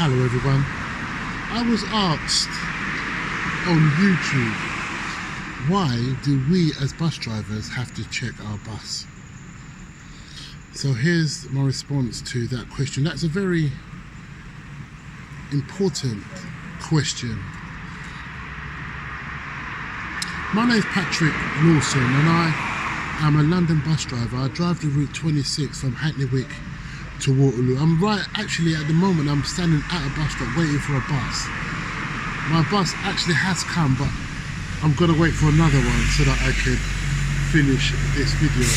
Hello everyone. I was asked on YouTube, why do we as bus drivers have to check our bus? So here's my response to that question. That's a very important question. My name is Patrick Lawson and I am a London bus driver. I drive the route 26 from Hackney Wick to Waterloo. I'm actually at the moment I'm standing at a bus stop waiting for a bus. My bus actually has come, but I'm gonna wait for another one so that I can finish this video.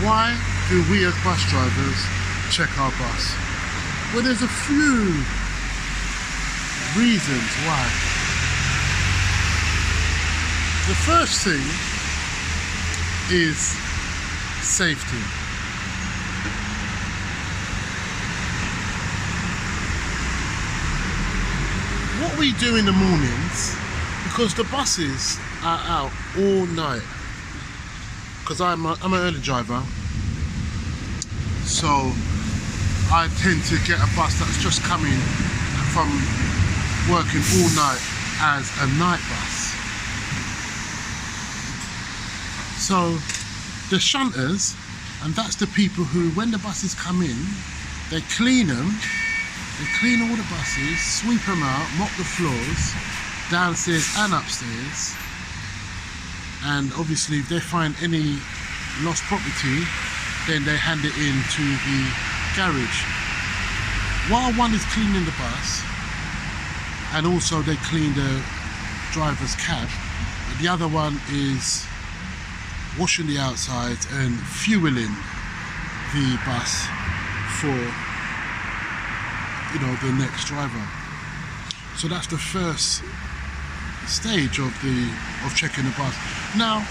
Why do we as bus drivers check our bus? Well, there's a few reasons why. The first thing is safety. What we do in the mornings, because the buses are out all night, because I'm an early driver, so I tend to get a bus that's just coming from working all night as a night bus. So the shunters, and that's the people who, when the buses come in, they clean them, they clean all the buses, sweep them out, mop the floors, downstairs and upstairs, and obviously if they find any lost property, then they hand it in to the garage. While one is cleaning the bus, and also they clean the driver's cab, the other one is washing the outsides and fueling the bus for, you know, the next driver. So that's the first stage of checking the bus. Now,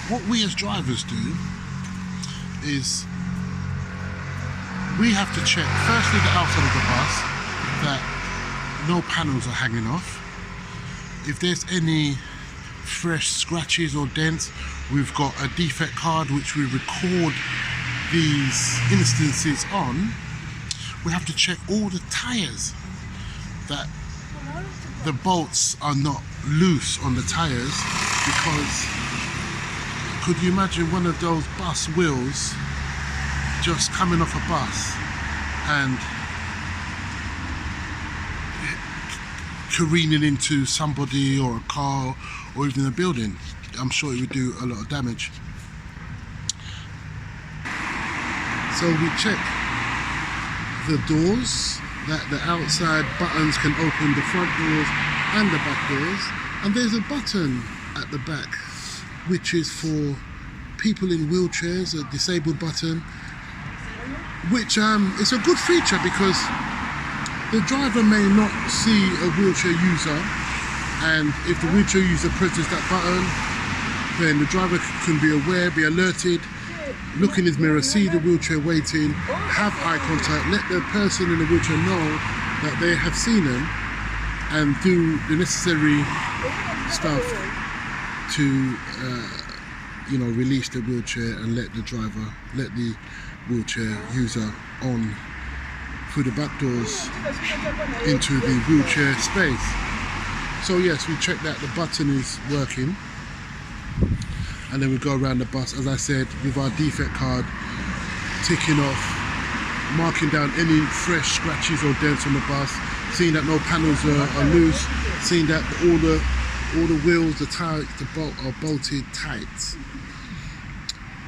what we as drivers do is we have to check firstly the outside of the bus, that no panels are hanging off. If there's any fresh scratches or dents, we've got a defect card which we record these instances on. We have to check all the tires, that the bolts are not loose on the tires, because could you imagine one of those bus wheels just coming off a bus and careening into somebody or a car or even a building? I'm sure it would do a lot of damage. So we check the doors, that the outside buttons can open the front doors and the back doors, and there's a button at the back which is for people in wheelchairs, a disabled button, which it's a good feature because the driver may not see a wheelchair user, and if the wheelchair user presses that button, then the driver can be aware, be alerted, look in his mirror, see the wheelchair waiting, have eye contact, let the person in the wheelchair know that they have seen them, and do the necessary stuff to you know, release the wheelchair and let the wheelchair user on through the back doors into the wheelchair space. So yes, we check that the button is working, and then we go around the bus, as I said, with our defect card, ticking off, marking down any fresh scratches or dents on the bus, seeing that no panels are loose, seeing that all the wheels, the tires, the bolt are bolted tight.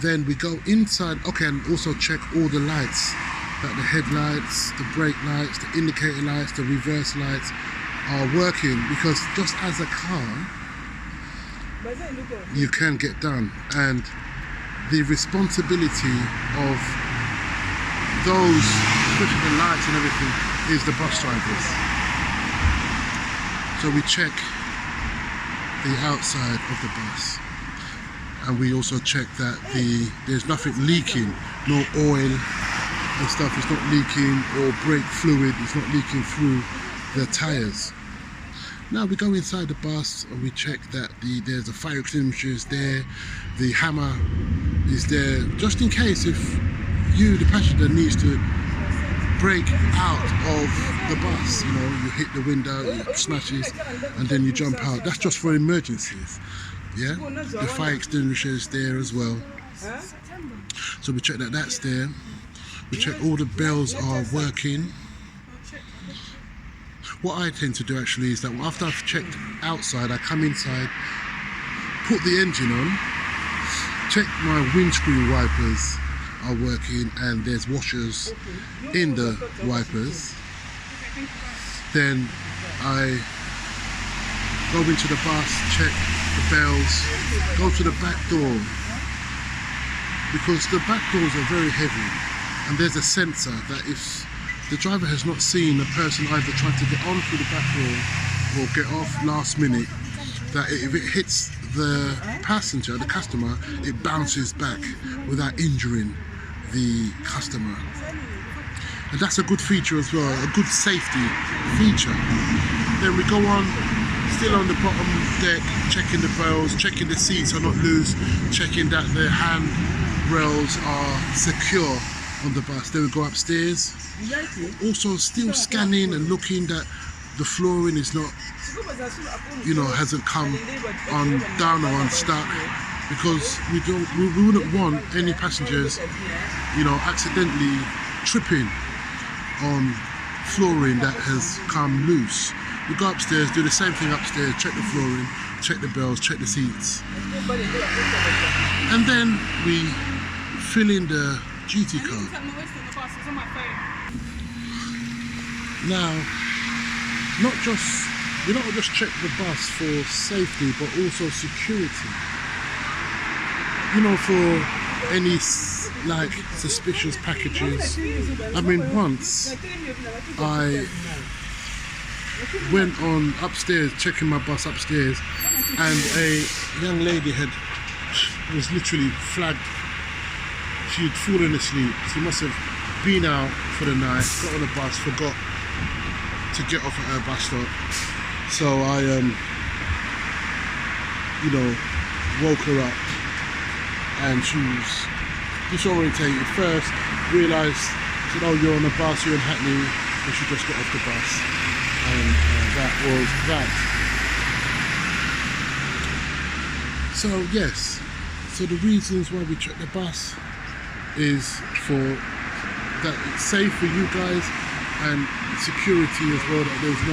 Then we go inside, okay, and also check all the lights, that the headlights, the brake lights, the indicator lights, the reverse lights are working, because just as a car, you can get done, and the responsibility of those pushing the lights and everything is the bus drivers. So we check the outside of the bus, and we also check that there's nothing leaking, no oil and stuff is not leaking, or brake fluid is not leaking through the tires. Now we go inside the bus and we check that there's a fire extinguisher is there, the hammer is there, just in case if you, the passenger, needs to break out of the bus. You know, you hit the window, it smashes, and then you jump out. That's just for emergencies. Yeah, the fire extinguisher is there as well. So we check that that's there. We check all the bells are working. What I tend to do actually is that after I've checked outside, I come inside, put the engine on, check my windscreen wipers are working and there's washers in the wipers. Then I go into the bus, check the bells, go to the back door, because the back doors are very heavy and there's a sensor that if the driver has not seen the person either trying to get on through the back door or get off last minute, that if it hits the passenger, the customer, it bounces back without injuring the customer. And that's a good feature as well, a good safety feature. Then we go on, still on the bottom deck, checking the bells, checking the seats are not loose, checking that the handrails are secure on the bus. Then we go upstairs, also still scanning and looking that the flooring is not, you know, hasn't come down or unstuck, because we wouldn't want any passengers, you know, accidentally tripping on flooring that has come loose. We go upstairs, do the same thing upstairs, check the flooring, check the bells, check the seats, and then we fill in the duty card. Now, we don't just check the bus for safety, but also security. You know, for any like suspicious packages. I mean, once I went on upstairs, checking my bus upstairs, and a young lady was literally flagged. She had fallen asleep. She must have been out for the night, got on the bus, forgot to get off at her bus stop. So I, you know, woke her up, and she was disorientated first, realised, said, oh, you're on a bus, you're in Hackney, and she just got off the bus. And that was that. So yes, so the reasons why we check the bus is for that it's safe for you guys and security as well, that there's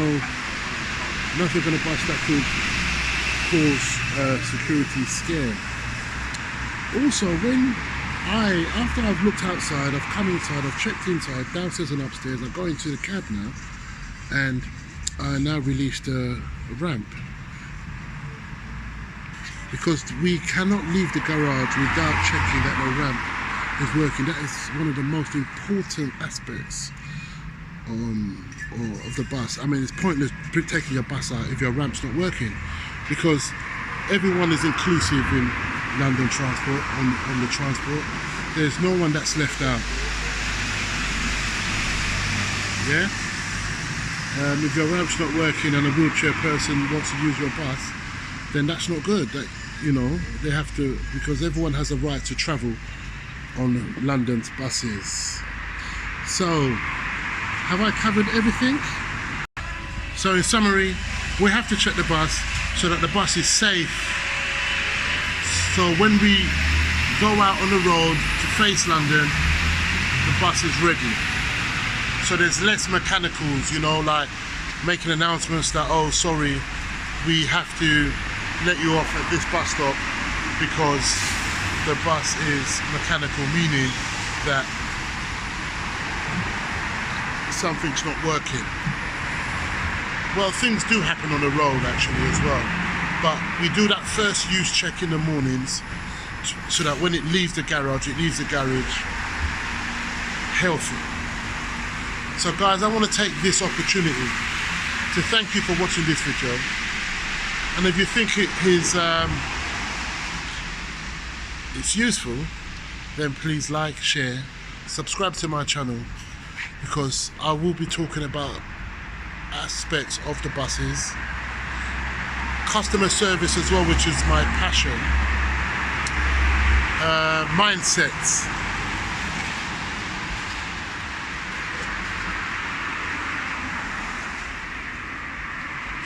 nothing on the bus that could cause a security scare. Also, after I've looked outside, I've come inside, I've checked inside, downstairs and upstairs, I go into the cab now, and I now released a ramp, because we cannot leave the garage without checking that the ramp is working. That is one of the most important aspects of the bus. I mean, it's pointless taking your bus out if your ramp's not working, because everyone is inclusive in London transport, on the transport. There's no one that's left out. Yeah? If your ramp's not working and a wheelchair person wants to use your bus, then that's not good. That, you know, they have to, because everyone has a right to travel on London's buses. So, have I covered everything? So in summary, we have to check the bus so that the bus is safe. So when we go out on the road to face London, the bus is ready. So there's less mechanicals, you know, like making announcements that, oh, sorry, we have to let you off at this bus stop because the bus is mechanical, meaning that something's not working. Well, things do happen on the road actually as well, but we do that first use check in the mornings so that when it leaves the garage, healthy. So guys, I want to take this opportunity to thank you for watching this video, and if you think it's useful, then please like, share, subscribe to my channel, because I will be talking about aspects of the buses, customer service as well, which is my passion, mindsets,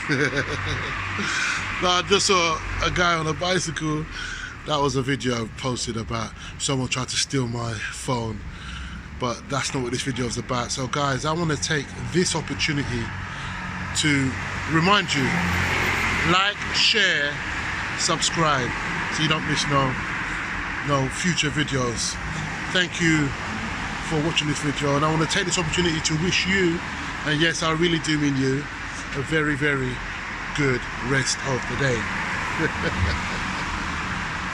No, I just saw a guy on a bicycle. That was a video I posted about someone tried to steal my phone, but that's not what this video is about. So guys, I want to take this opportunity to remind you, like, share, subscribe, so you don't miss no future videos. Thank you for watching this video, and I want to take this opportunity to wish you, and yes, I really do mean you, a very, very good rest of the day.